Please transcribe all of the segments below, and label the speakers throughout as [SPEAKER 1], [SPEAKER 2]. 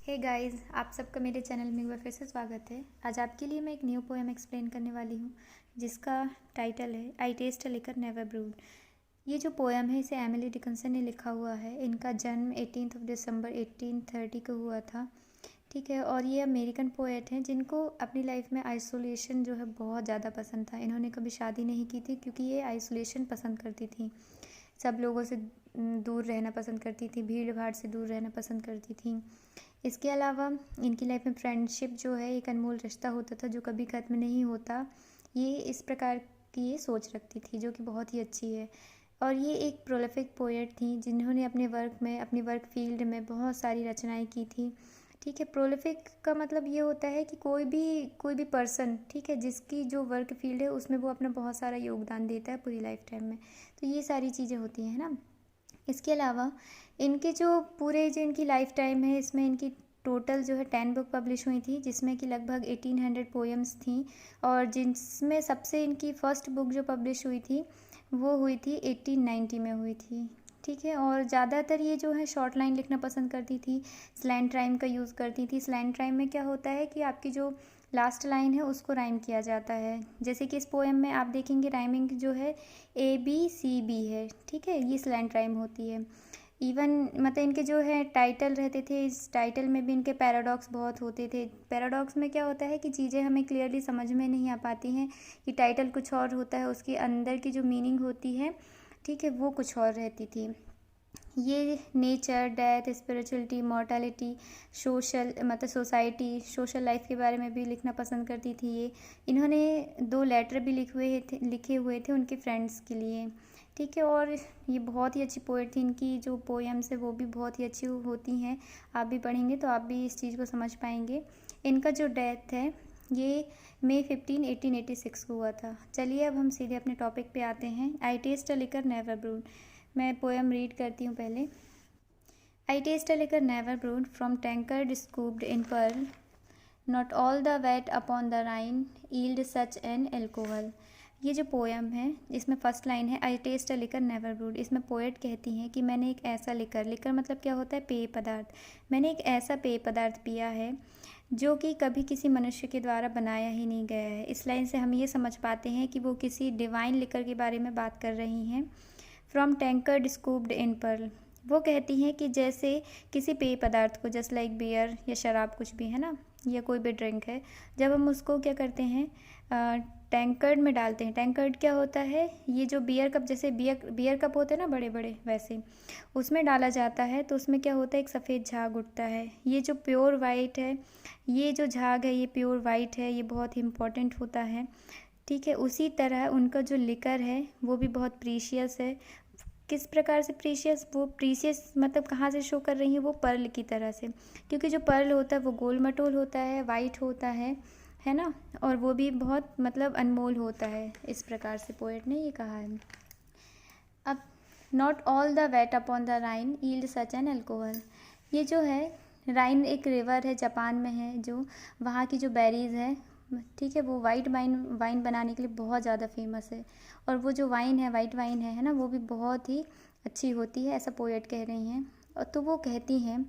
[SPEAKER 1] Hey guys, आप सबका मेरे चैनल में एक बार फिर से स्वागत है। आज आपके लिए मैं एक न्यू पोएम एक्सप्लेन करने वाली हूँ जिसका टाइटल है I taste a liquor never brood. ये जो पोएम है इसे एमिली डिकिंसन ने लिखा हुआ है। इनका जन्म 18 दिसंबर 1830 को हुआ था। ठीक है, और ये अमेरिकन पोएट हैं जिनको अपनी लाइफ में आइसोलेशन जो है बहुत ज़्यादा पसंद था। इन्होंने कभी शादी नहीं की थी क्योंकि ये आइसोलेशन पसंद करती थी, सब लोगों से दूर रहना पसंद करती थी, भीड़ भाड़ से दूर रहना पसंद करती थी। इसके अलावा इनकी लाइफ में फ्रेंडशिप जो है एक अनमोल रिश्ता होता था जो कभी ख़त्म नहीं होता। ये इस प्रकार की ये सोच रखती थी जो कि बहुत ही अच्छी है। और ये एक प्रोलिफिक पोएट थी जिन्होंने अपने वर्क में, अपनी वर्क फील्ड में बहुत सारी रचनाएं की थी। ठीक है, प्रोलिफिक का मतलब ये होता है कि कोई भी पर्सन, ठीक है, जिसकी जो वर्क फील्ड है उसमें वो अपना बहुत सारा योगदान देता है पूरी लाइफ टाइम में। तो ये सारी चीज़ें होती हैं ना। इसके अलावा इनके जो इनकी लाइफ टाइम है इसमें इनकी टोटल जो है 10 बुक पब्लिश हुई थी जिसमें कि लगभग 1800 पोएम्स थी। और जिसमें सबसे इनकी फर्स्ट बुक जो पब्लिश हुई थी वो हुई थी 1890 में हुई थी। ठीक है, और ज़्यादातर ये जो है शॉर्ट लाइन लिखना पसंद करती थी, स्लैंट राइम का यूज़ करती थी। स्लैंट राइम में क्या होता है कि आपकी जो लास्ट लाइन है उसको राइम किया जाता है। जैसे कि इस पोएम में आप देखेंगे राइमिंग जो है ABCB है। ठीक है, ये स्लैंट राइम होती है। इवन मतलब इनके जो है टाइटल रहते थे, इस टाइटल में भी इनके पैराडॉक्स बहुत होते थे। पैराडॉक्स में क्या होता है कि चीज़ें हमें क्लियरली समझ में नहीं आ पाती हैं कि टाइटल कुछ और होता है, उसके अंदर की जो मीनिंग होती है, ठीक है, वो कुछ और रहती थी। ये nature, death, spirituality, mortality, social मतलब सोसाइटी, सोशल लाइफ के बारे में भी लिखना पसंद करती थी ये। इन्होंने 2 लेटर भी लिखे हुए थे उनके फ्रेंड्स के लिए। ठीक है, और ये बहुत ही अच्छी पोएट थी। इनकी जो पोएम्स है वो भी बहुत ही अच्छी होती हैं। आप भी पढ़ेंगे तो आप भी इस चीज़ को समझ पाएंगे। इनका जो डेथ है ये मई 15, 1886 को हुआ था। चलिए अब हम सीधे अपने टॉपिक पे आते हैं। I taste a liquor never brewed. मैं पोएम रीड करती हूँ पहले। I taste a liquor never brewed from tankard scooped in pearl, not all the vats upon the Rhine yield such an alcohol. ये जो poem है इसमें first line है I taste a liquor never brewed. इसमें poet कहती हैं कि मैंने एक ऐसा लिकर मतलब क्या होता है, पेय पदार्थ। मैंने एक ऐसा पेय पदार्थ पिया है जो कि कभी किसी मनुष्य के द्वारा बनाया ही नहीं गया है। इस लाइन से हम ये समझ पाते हैं कि वो किसी डिवाइन लिकर के बारे में बात कर रही हैं। From tankard scooped in Perl, वो कहती हैं कि जैसे किसी पेय पदार्थ को, जस्ट लाइक बियर या शराब कुछ भी है ना, या कोई भी ड्रिंक है, जब हम उसको क्या करते हैं टैंकर्ड में डालते हैं। टैंकर्ड क्या होता है, ये जो बियर कप, जैसे बियर कप होते हैं ना बड़े बड़े, वैसे उसमें डाला जाता है तो उसमें क्या होता है, एक सफ़ेद झाग उठता है। ये जो प्योर वाइट है, ये जो झाग है ये प्योर वाइट है, ये बहुत ही इम्पॉर्टेंट होता है। ठीक है, उसी तरह उनका जो लिकर है वो भी बहुत प्रीशियस है। किस प्रकार से प्रीशियस, वो प्रीशियस मतलब कहाँ से शो कर रही है, वो पर्ल की तरह से, क्योंकि जो पर्ल होता है वो गोल मटोल होता है, वाइट होता है ना, और वो भी बहुत मतलब अनमोल होता है। इस प्रकार से पोएट ने ये कहा है। अब not all the vats upon the Rhine yield such an alcohol. ये जो है राइन एक रिवर है, जापान में है, जो वहाँ की जो बेरीज़ है, ठीक है, वो वाइट वाइन बनाने के लिए बहुत ज़्यादा फेमस है। और वो जो वाइन है, वाइट वाइन है ना, वो भी बहुत ही अच्छी होती है, ऐसा पोएट कह रही हैं। और तो वो कहती हैं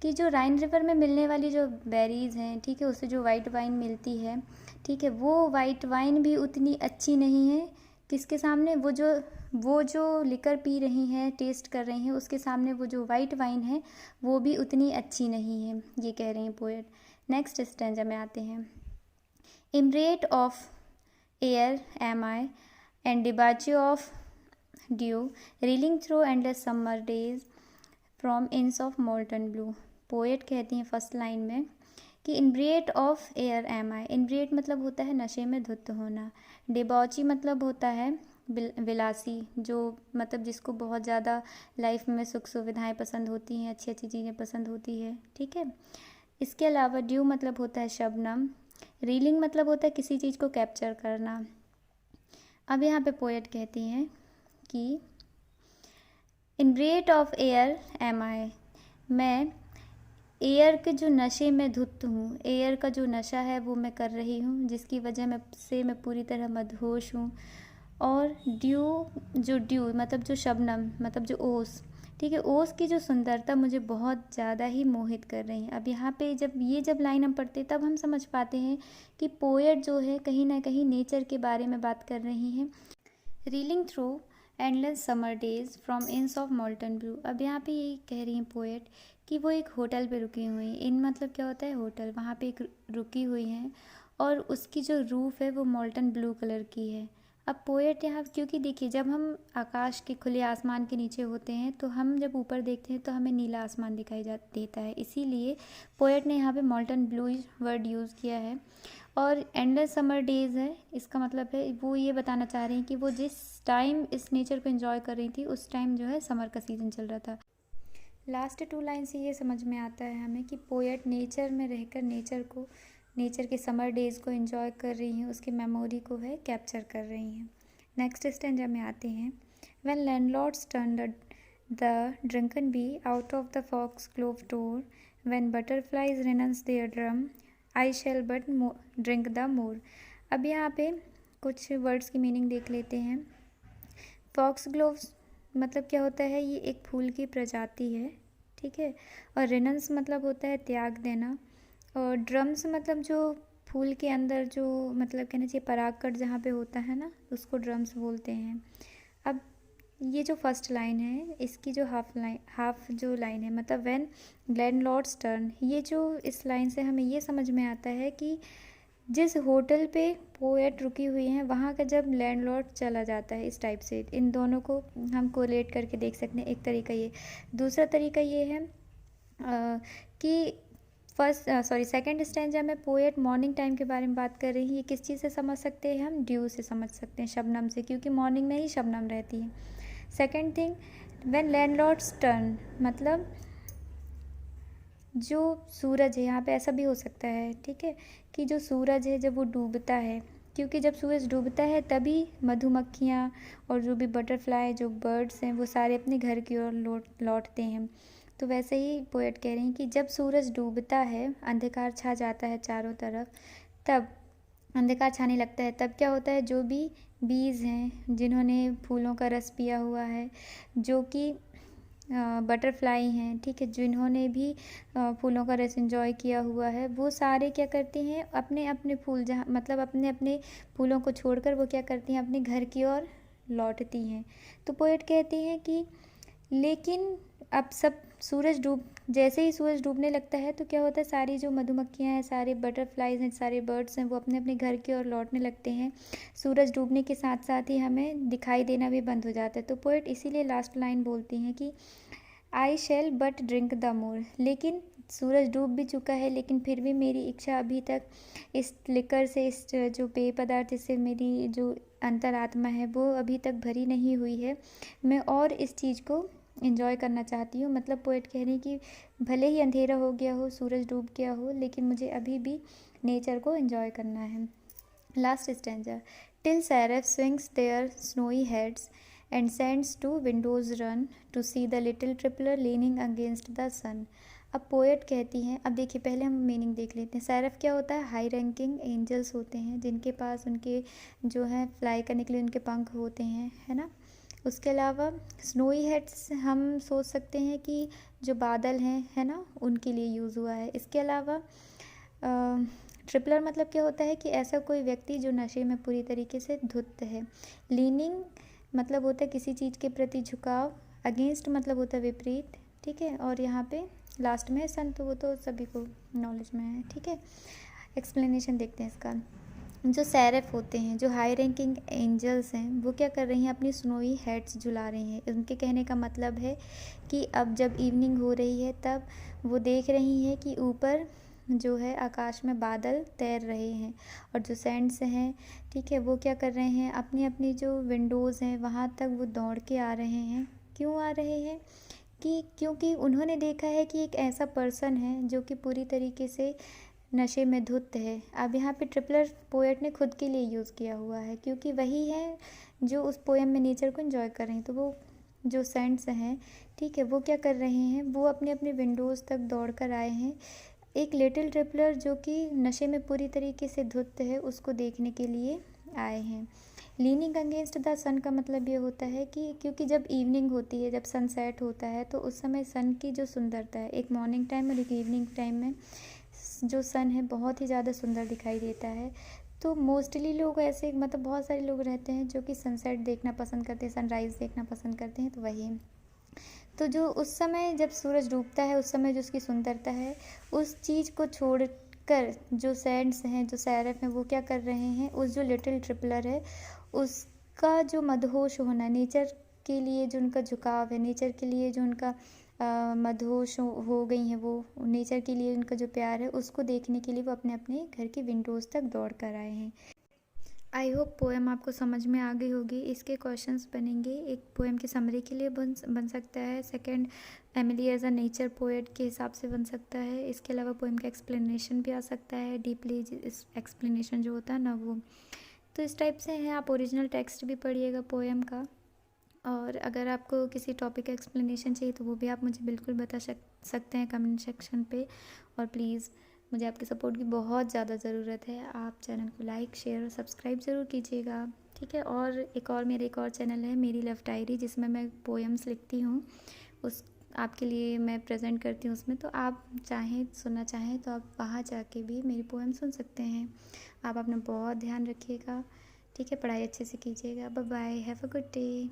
[SPEAKER 1] कि जो राइन रिवर में मिलने वाली जो बेरीज़ हैं, ठीक है, उससे जो वाइट वाइन मिलती है, ठीक है, वो वाइट वाइन भी उतनी अच्छी नहीं है किसके सामने, वो जो लिकर पी रही हैं, टेस्ट कर रही हैं, उसके सामने वो जो वाइट वाइन है वो भी उतनी अच्छी नहीं है, ये कह रही हैं पोएट। नेक्स्ट स्टैंजा में आते हैं। Imbrate of air am I, and debauchee of dew, reeling through endless summer days from inns of molten blue। Poet कहती हैं फर्स्ट लाइन में कि इनब्रिएट ऑफ एयर एम आई। इनब्रिएट मतलब होता है नशे में धुत होना। डिबॉची मतलब होता है विलासी, जो मतलब जिसको बहुत ज़्यादा लाइफ में सुख सुविधाएं पसंद होती हैं, अच्छी अच्छी चीज़ें पसंद होती है। ठीक है, इसके अलावा ड्यू मतलब होता है शबनम। रीलिंग मतलब होता है किसी चीज़ को कैप्चर करना। अब यहाँ पे पोएट कहती हैं कि इनब्रिएट ऑफ एयर एम आई, मैं एयर के जो नशे में धुत हूँ, एयर का जो नशा है वो मैं कर रही हूँ, जिसकी वजह मैं पूरी तरह मदहोश हूँ। और ड्यू मतलब जो शबनम मतलब जो ओस, ठीक है। ओस की जो सुंदरता मुझे बहुत ज़्यादा ही मोहित कर रही है। अब यहाँ पे जब लाइन हम पढ़ते हैं तब हम समझ पाते हैं कि पोएट जो है कहीं ना कहीं नेचर के बारे में बात कर रही हैं। Reeling through endless summer days from inns of molten blue. अब यहाँ पे ये कह रही हैं पोएट कि वो एक होटल पे रुकी हुई हैं। इन मतलब क्या होता है होटल, वहाँ पे एक रुकी हुई हैं और उसकी जो रूफ़ है वो मोल्टन ब्लू कलर की है। अब पोएट यहाँ, क्योंकि देखिए जब हम आकाश के खुले आसमान के नीचे होते हैं तो हम जब ऊपर देखते हैं तो हमें नीला आसमान दिखाई देता है, इसीलिए पोएट ने यहाँ पे मोल्टन ब्लू वर्ड यूज़ किया है। और एंडलेस समर डेज़ है, इसका मतलब है वो ये बताना चाह रही हैं कि वो जिस टाइम इस नेचर को एंजॉय कर रही थी उस टाइम जो है समर का सीज़न चल रहा था। लास्ट 2 लाइन से ये समझ में आता है हमें कि पोएट नेचर में रहकर नेचर के समर डेज़ को एंजॉय कर रही हैं, उसकी मेमोरी को है कैप्चर कर रही हैं। नेक्स्ट स्टैंजा में आते हैं। When landlords turn the drunken bee out of the foxglove door, when butterflies renounce their drams, I shall but drink the more. अब यहाँ पे कुछ वर्ड्स की मीनिंग देख लेते हैं। फॉक्सग्लोव्स मतलब क्या होता है, ये एक फूल की प्रजाति है, ठीक है। और रिनन्स मतलब होता है त्याग देना, और ड्रम्स मतलब जो फूल के अंदर जो मतलब कहना चाहिए परागकण जहाँ पे होता है ना, उसको ड्रम्स बोलते हैं। अब ये जो फर्स्ट लाइन है इसकी जो हाफ जो लाइन है मतलब व्हेन लैंडलॉर्ड्स टर्न, ये जो इस लाइन से हमें ये समझ में आता है कि जिस होटल पे पोएट रुकी हुई हैं वहाँ का जब लैंडलॉर्ड चला जाता है, इस टाइप से इन दोनों को हम कोरिलेट करके देख सकते हैं। एक तरीका ये, दूसरा तरीका ये है कि सेकंड स्टैंजा में पोएट मॉर्निंग टाइम के बारे में बात कर रही है। ये किस चीज़ से समझ सकते हैं हम, ड्यू से समझ सकते हैं, शबनम से, क्योंकि मॉर्निंग में ही शबनम रहती है। Second thing, when landlords turn मतलब जो सूरज है, यहाँ पे ऐसा भी हो सकता है, ठीक है, कि जो सूरज है जब वो डूबता है, क्योंकि जब सूरज डूबता है तभी मधुमक्खियाँ और जो भी बटरफ्लाई जो बर्ड्स हैं वो सारे अपने घर की ओर लौटते हैं। तो वैसे ही पोएट कह रही हैं कि जब सूरज डूबता है, अंधकार छा जाता है चारों तरफ, तब अंधकार छाने लगता है, तब क्या होता है, जो भी बीज हैं जिन्होंने फूलों का रस पिया हुआ है, जो कि बटरफ्लाई हैं, ठीक है, जिन्होंने भी फूलों का रस एंजॉय किया हुआ है, वो सारे क्या करते हैं, अपने अपने फूल जहाँ मतलब अपने अपने फूलों को छोड़कर वो क्या करती हैं, अपने घर की ओर लौटती हैं। तो पोएट कहती हैं कि लेकिन अब जैसे ही सूरज डूबने लगता है तो क्या होता है, सारी जो मधुमक्खियाँ हैं, सारे बटरफ्लाइज हैं, सारे बर्ड्स हैं, वो अपने अपने घर की ओर लौटने लगते हैं। सूरज डूबने के साथ साथ ही हमें दिखाई देना भी बंद हो जाता है। तो पोएट इसीलिए लास्ट लाइन बोलती हैं कि आई शैल बट ड्रिंक द मोर, लेकिन सूरज डूब भी चुका है लेकिन फिर भी मेरी इच्छा अभी तक इस लिकर से, इस जो पेय पदार्थ से मेरी जो अंतरात्मा है वो अभी तक भरी नहीं हुई है। मैं और इस चीज़ को एंजॉय करना चाहती हूँ। मतलब पोएट कह रही है कि भले ही अंधेरा हो गया हो, सूरज डूब गया हो, लेकिन मुझे अभी भी नेचर को एंजॉय करना है। Last stanza, till seraphs swings their snowy heads and sends to windows run to see the little tripler leaning against the sun। अब पोएट कहती हैं, अब देखिए पहले हम मीनिंग देख लेते हैं। सेरेफ क्या होता है, हाई रैंकिंग एंजल्स होते हैं जिनके पास उनके जो है फ्लाई करने के लिए उनके पंख होते हैं, है ना। उसके अलावा स्नोई हेड्स हम सोच सकते हैं कि जो बादल हैं, है ना, उनके लिए यूज़ हुआ है। इसके अलावा ट्रिपलर मतलब क्या होता है कि ऐसा कोई व्यक्ति जो नशे में पूरी तरीके से धुत है। लीनिंग मतलब होता है किसी चीज़ के प्रति झुकाव, अगेंस्ट मतलब होता है विपरीत, ठीक है। और यहाँ पे लास्ट में सन, तो वो तो सभी को नॉलेज में है, ठीक है। एक्सप्लेनेशन देखते हैं इसका। जो सेरेफ होते हैं, जो हाई रैंकिंग एंजल्स हैं, वो क्या कर रही हैं, अपनी स्नोई हेड्स झुला रही हैं। उनके कहने का मतलब है कि अब जब इवनिंग हो रही है तब वो देख रही हैं कि ऊपर जो है आकाश में बादल तैर रहे हैं, और जो सैंड्स हैं, ठीक है, वो क्या कर रहे हैं, अपनी अपनी जो विंडोज़ हैं वहाँ तक वो दौड़ के आ रहे हैं। क्यों आ रहे हैं, कि क्योंकि उन्होंने देखा है कि एक ऐसा पर्सन है जो कि पूरी तरीके से नशे में धुत है। अब यहाँ पे ट्रिपलर पोएट ने खुद के लिए यूज़ किया हुआ है, क्योंकि वही है जो उस पोएम में नेचर को एंजॉय कर रहे हैं। तो वो जो सैंड्स हैं, ठीक है, वो क्या कर रहे हैं, वो अपने अपने विंडोज़ तक दौड़ कर आए हैं। एक लिटिल ट्रिपलर जो कि नशे में पूरी तरीके से धुत है, उसको देखने के लिए आए हैं। लीनिंग अगेंस्ट द सन का मतलब ये होता है कि क्योंकि जब इवनिंग होती है, जब सनसेट होता है, तो उस समय सन की जो सुंदरता है, एक मॉर्निंग टाइम और एक इवनिंग टाइम में जो सन है बहुत ही ज़्यादा सुंदर दिखाई देता है। तो मोस्टली लोग ऐसे, मतलब बहुत सारे लोग रहते हैं जो कि सनसेट देखना पसंद करते हैं, सनराइज़ देखना पसंद करते हैं, तो वही। तो जो उस समय जब सूरज डूबता है, उस समय जो उसकी सुंदरता है, उस चीज़ को छोड़कर जो सैंड्स हैं, जो सैरफ हैं, वो क्या कर रहे हैं, उस जो लिटिल ट्रिपलर है उसका जो मदहोश होना, नेचर के लिए जो उनका झुकाव है, नेचर के लिए जो उनका मदहोश हो गई हैं, वो नेचर के लिए उनका जो प्यार है, उसको देखने के लिए वो अपने अपने घर की विंडोज़ तक दौड़ कर आए हैं। आई होप पोएम आपको समझ में आ गई होगी। इसके क्वेश्चंस बनेंगे, एक पोएम की समरी के लिए बन सकता है, second Emily as a nature poet के हिसाब से बन सकता है, इसके अलावा पोएम का एक्सप्लेनेशन भी आ सकता है, डीपली इस एक्सप्लेनेशन जो होता है ना वो। तो इस टाइप से है, आप ओरिजिनल टेक्स्ट भी पढ़िएगा पोएम का, और अगर आपको किसी टॉपिक का एक्सप्लेनेशन चाहिए तो वो भी आप मुझे बिल्कुल बता सकते हैं कमेंट सेक्शन पे। और प्लीज़ मुझे आपके सपोर्ट की बहुत ज़्यादा ज़रूरत है, आप चैनल को लाइक शेयर और सब्सक्राइब ज़रूर कीजिएगा, ठीक है। और मेरा एक और चैनल है, मेरी लव डायरी, जिसमें मैं पोएम्स लिखती हूँ, उस आपके लिए मैं प्रेजेंट करती हूँ उसमें, तो आप चाहें सुनना चाहें तो आप वहाँ जाके भी मेरी पोएम सुन सकते हैं। आप अपना बहुत ध्यान रखिएगा, ठीक है, पढ़ाई अच्छे से कीजिएगा। Bye bye, have a good day.